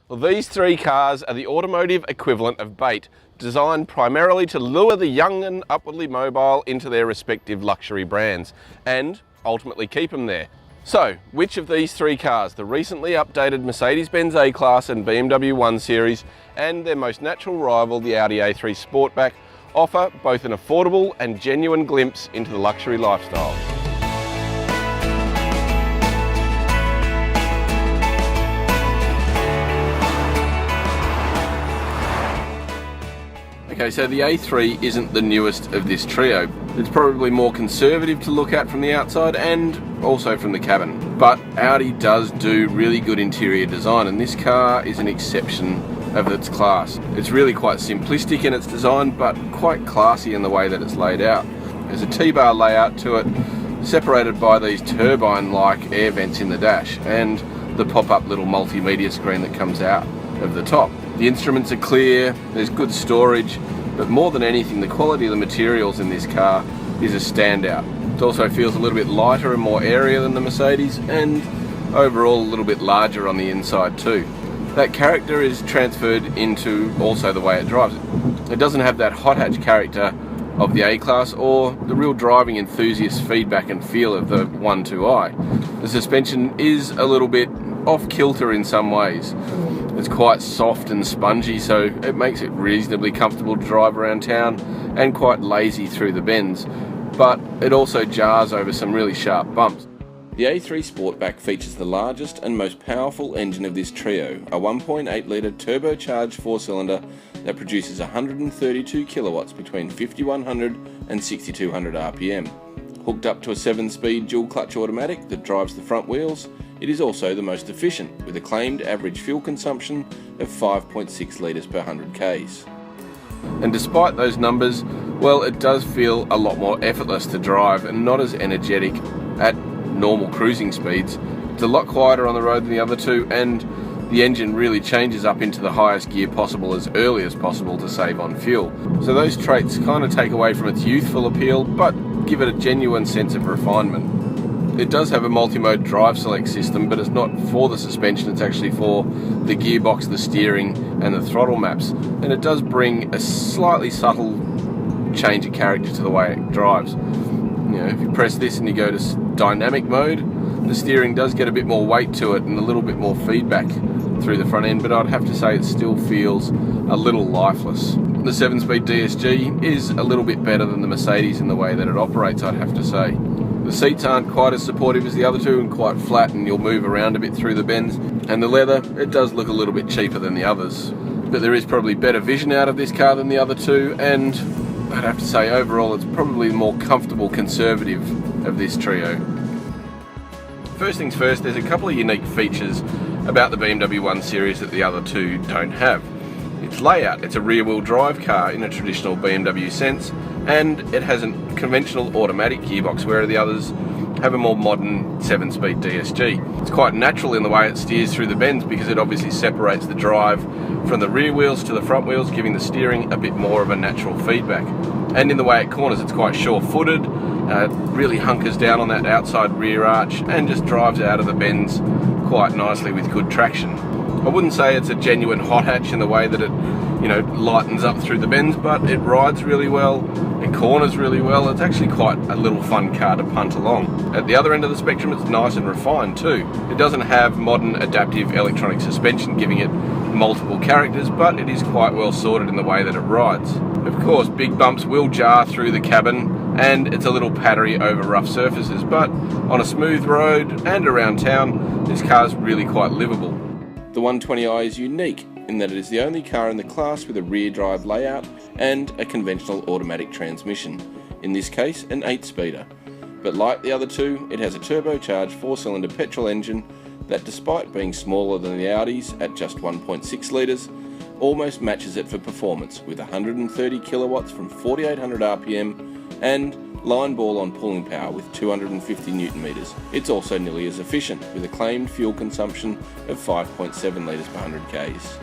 Well, these three cars are the automotive equivalent of bait, designed primarily to lure the young and upwardly mobile into their respective luxury brands and ultimately keep them there. So, which of these three cars, the recently updated Mercedes-Benz A-Class and BMW 1 Series and their most natural rival, the Audi A3 Sportback, offer both an affordable and genuine glimpse into the luxury lifestyle? Okay, so the A3 isn't the newest of this trio. It's probably more conservative to look at from the outside and also from the cabin. But Audi does do really good interior design, and this car is an exception of its class. It's really quite simplistic in its design, but quite classy in the way that it's laid out. There's a T-bar layout to it, separated by these turbine-like air vents in the dash, and the pop-up little multimedia screen that comes out of the top. The instruments are clear, there's good storage, but more than anything, the quality of the materials in this car is a standout. It also feels a little bit lighter and more airier than the Mercedes, and overall a little bit larger on the inside too. That character is transferred into also the way it drives it. It doesn't have that hot hatch character of the A-Class or the real driving enthusiast feedback and feel of the 1-2i. The suspension is a little bit off kilter in some ways. It's quite soft and spongy, so it makes it reasonably comfortable to drive around town and quite lazy through the bends, but it also jars over some really sharp bumps. The A3 Sportback features the largest and most powerful engine of this trio, a 1.8 litre turbocharged four-cylinder that produces 132 kilowatts between 5100 and 6200 RPM. Hooked up to a 7-speed dual-clutch automatic that drives the front wheels, it is also the most efficient, with a claimed average fuel consumption of 5.6 litres per 100 Ks. And despite those numbers, well, it does feel a lot more effortless to drive and not as energetic at normal cruising speeds. It's a lot quieter on the road than the other two, and the engine really changes up into the highest gear possible as early as possible to save on fuel. So those traits kind of take away from its youthful appeal, but give it a genuine sense of refinement. It does have a multi-mode drive select system, but it's not for the suspension, it's actually for the gearbox, the steering and the throttle maps. And it does bring a slightly subtle change of character to the way it drives. You know, if you press this and you go to dynamic mode, the steering does get a bit more weight to it and a little bit more feedback through the front end, but I'd have to say it still feels a little lifeless. The 7-speed DSG is a little bit better than the Mercedes in the way that it operates, I'd have to say. The seats aren't quite as supportive as the other two and quite flat, and you'll move around a bit through the bends. And the leather, it does look a little bit cheaper than the others. But there is probably better vision out of this car than the other two, and I'd have to say overall it's probably the more comfortable conservative of this trio. First things first, there's a couple of unique features about the BMW 1 Series that the other two don't have. Its layout, it's a rear-wheel drive car in a traditional BMW sense, and it has a conventional automatic gearbox, where the others have a more modern 7-speed DSG. It's quite natural in the way it steers through the bends because it obviously separates the drive from the rear wheels to the front wheels, giving the steering a bit more of a natural feedback. And in the way it corners, it's quite sure-footed, really hunkers down on that outside rear arch and just drives out of the bends quite nicely with good traction. I wouldn't say it's a genuine hot hatch in the way that it, lightens up through the bends, but it rides really well, it corners really well. It's actually quite a little fun car to punt along. At the other end of the spectrum, it's nice and refined too. It doesn't have modern adaptive electronic suspension giving it multiple characters, but it is quite well sorted in the way that it rides. Of course, big bumps will jar through the cabin, and it's a little pattery over rough surfaces, but on a smooth road and around town, this car is really quite livable. The 120i is unique in that it is the only car in the class with a rear drive layout and a conventional automatic transmission, in this case an 8-speeder. But like the other two, it has a turbocharged 4-cylinder petrol engine that, despite being smaller than the Audis at just 1.6 litres, almost matches it for performance with 130 kilowatts from 4800 RPM and line ball on pulling power with 250 Newton meters. It's also nearly as efficient with a claimed fuel consumption of 5.7 litres per 100 Ks.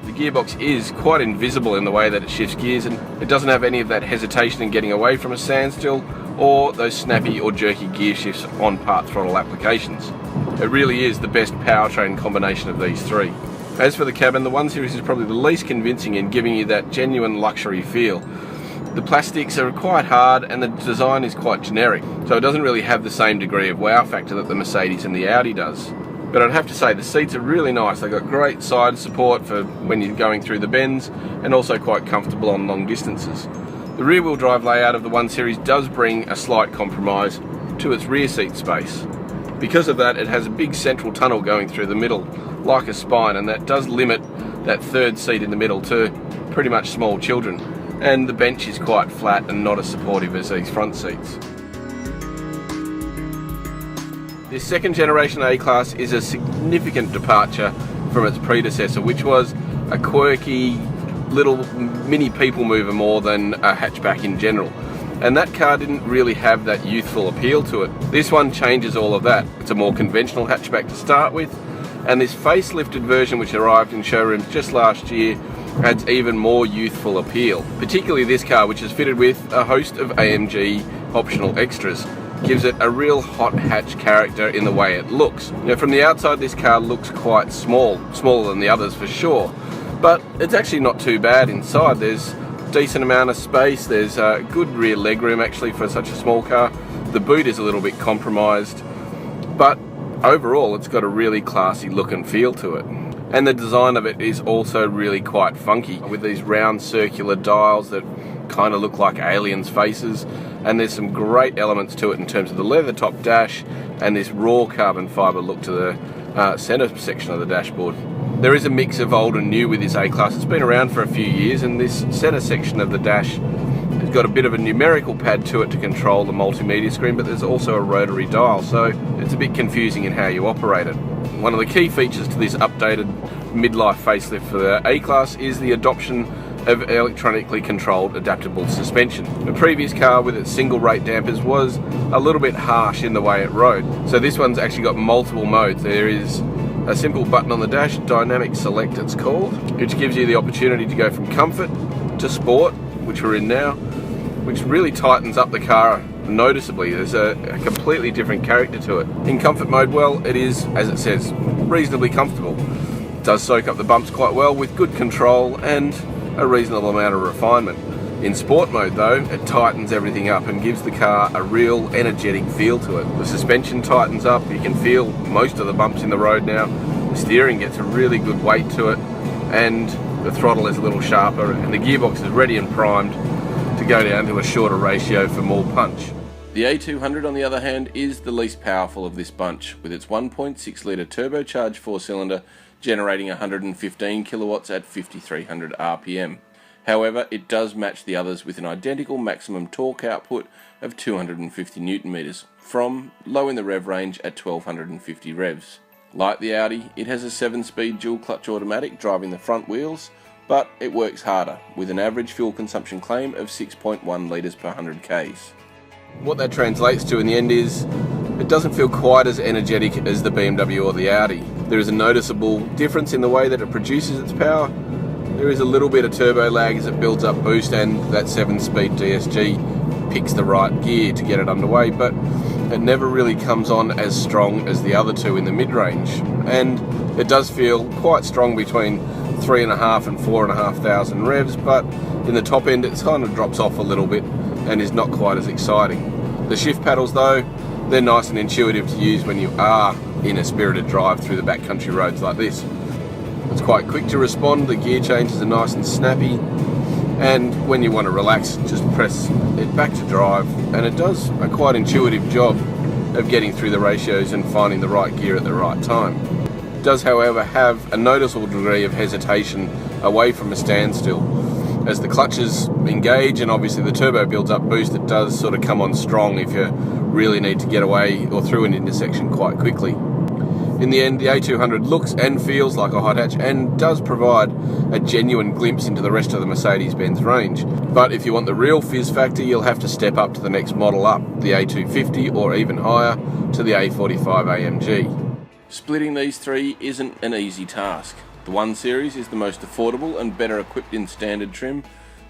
The gearbox is quite invisible in the way that it shifts gears, and it doesn't have any of that hesitation in getting away from a standstill or those snappy or jerky gear shifts on part throttle applications. It really is the best powertrain combination of these three. As for the cabin, the 1 Series is probably the least convincing in giving you that genuine luxury feel. The plastics are quite hard and the design is quite generic, so it doesn't really have the same degree of wow factor that the Mercedes and the Audi does. But I'd have to say the seats are really nice. They've got great side support for when you're going through the bends, and also quite comfortable on long distances. The rear wheel drive layout of the 1 Series does bring a slight compromise to its rear seat space. Because of that, it has a big central tunnel going through the middle, like a spine, and that does limit that third seat in the middle to pretty much small children. And the bench is quite flat and not as supportive as these front seats. This second generation A-Class is a significant departure from its predecessor, which was a quirky little mini people mover more than a hatchback in general. And that car didn't really have that youthful appeal to it. This one changes all of that. It's a more conventional hatchback to start with, and this facelifted version, which arrived in showrooms just last year, adds even more youthful appeal. Particularly this car, which is fitted with a host of AMG optional extras, gives it a real hot hatch character in the way it looks. Now, from the outside, this car looks quite small, smaller than the others for sure, but it's actually not too bad inside. There's decent amount of space, there's good rear legroom actually for such a small car. The boot is a little bit compromised, but overall it's got a really classy look and feel to it. And the design of it is also really quite funky, with these round circular dials that kind of look like aliens' faces, and there's some great elements to it in terms of the leather top dash and this raw carbon fibre look to the centre section of the dashboard. There is a mix of old and new with this A-Class. It's been around for a few years, and this centre section of the dash has got a bit of a numerical pad to it to control the multimedia screen, but there's also a rotary dial, so it's a bit confusing in how you operate it. One of the key features to this updated midlife facelift for the A-Class is the adoption of electronically controlled adaptable suspension. The previous car with its single rate dampers was a little bit harsh in the way it rode, so this one's actually got multiple modes. There is a simple button on the dash, Dynamic Select it's called, which gives you the opportunity to go from comfort to sport, which we're in now, which really tightens up the car noticeably. There's a completely different character to it. In comfort mode, well, it is, as it says, reasonably comfortable. It does soak up the bumps quite well with good control and a reasonable amount of refinement. In sport mode though, it tightens everything up and gives the car a real energetic feel to it. The suspension tightens up, you can feel most of the bumps in the road now. The steering gets a really good weight to it, and the throttle is a little sharper, and the gearbox is ready and primed to go down to a shorter ratio for more punch. The A200 on the other hand is the least powerful of this bunch, with its 1.6 litre turbocharged 4-cylinder generating 115 kilowatts at 5300 RPM. However, it does match the others with an identical maximum torque output of 250 Newton meters, from low in the rev range at 1250 revs. Like the Audi, it has a 7-speed dual clutch automatic driving the front wheels, but it works harder, with an average fuel consumption claim of 6.1 litres per 100 Ks. What that translates to in the end is, it doesn't feel quite as energetic as the BMW or the Audi. There is a noticeable difference in the way that it produces its power. There is a little bit of turbo lag as it builds up boost, and that 7-speed DSG picks the right gear to get it underway, but it never really comes on as strong as the other two in the mid-range. And it does feel quite strong between 3.5 and 4,500 revs, but in the top end it kind of drops off a little bit and is not quite as exciting. The shift paddles though, they're nice and intuitive to use when you are in a spirited drive through the backcountry roads like this. It's quite quick to respond, the gear changes are nice and snappy, and when you want to relax, just press it back to drive, and it does a quite intuitive job of getting through the ratios and finding the right gear at the right time. It does, however, have a noticeable degree of hesitation away from a standstill. As the clutches engage and obviously the turbo builds up boost, it does sort of come on strong if you really need to get away or through an intersection quite quickly. In the end, the A200 looks and feels like a hot hatch and does provide a genuine glimpse into the rest of the Mercedes-Benz range. But if you want the real fizz factor, you'll have to step up to the next model up, the A250, or even higher to the A45 AMG. Splitting these three isn't an easy task. The 1 Series is the most affordable and better equipped in standard trim,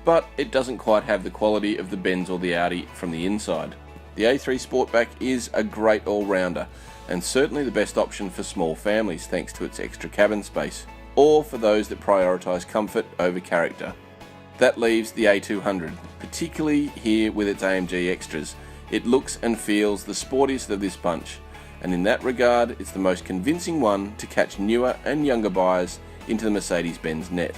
but it doesn't quite have the quality of the Benz or the Audi from the inside. The A3 Sportback is a great all-rounder, and certainly the best option for small families thanks to its extra cabin space. or for those that prioritise comfort over character. That leaves the A200, particularly here with its AMG extras. It looks and feels the sportiest of this bunch, and in that regard it's the most convincing one to catch newer and younger buyers into the Mercedes-Benz net.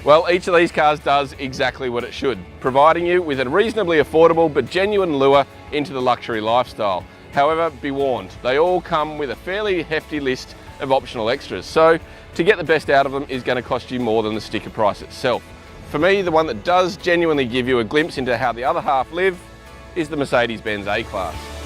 Well, each of these cars does exactly what it should, providing you with a reasonably affordable but genuine lure into the luxury lifestyle. However, be warned, they all come with a fairly hefty list of optional extras, so to get the best out of them is going to cost you more than the sticker price itself. For me, the one that does genuinely give you a glimpse into how the other half live is the Mercedes-Benz A-Class.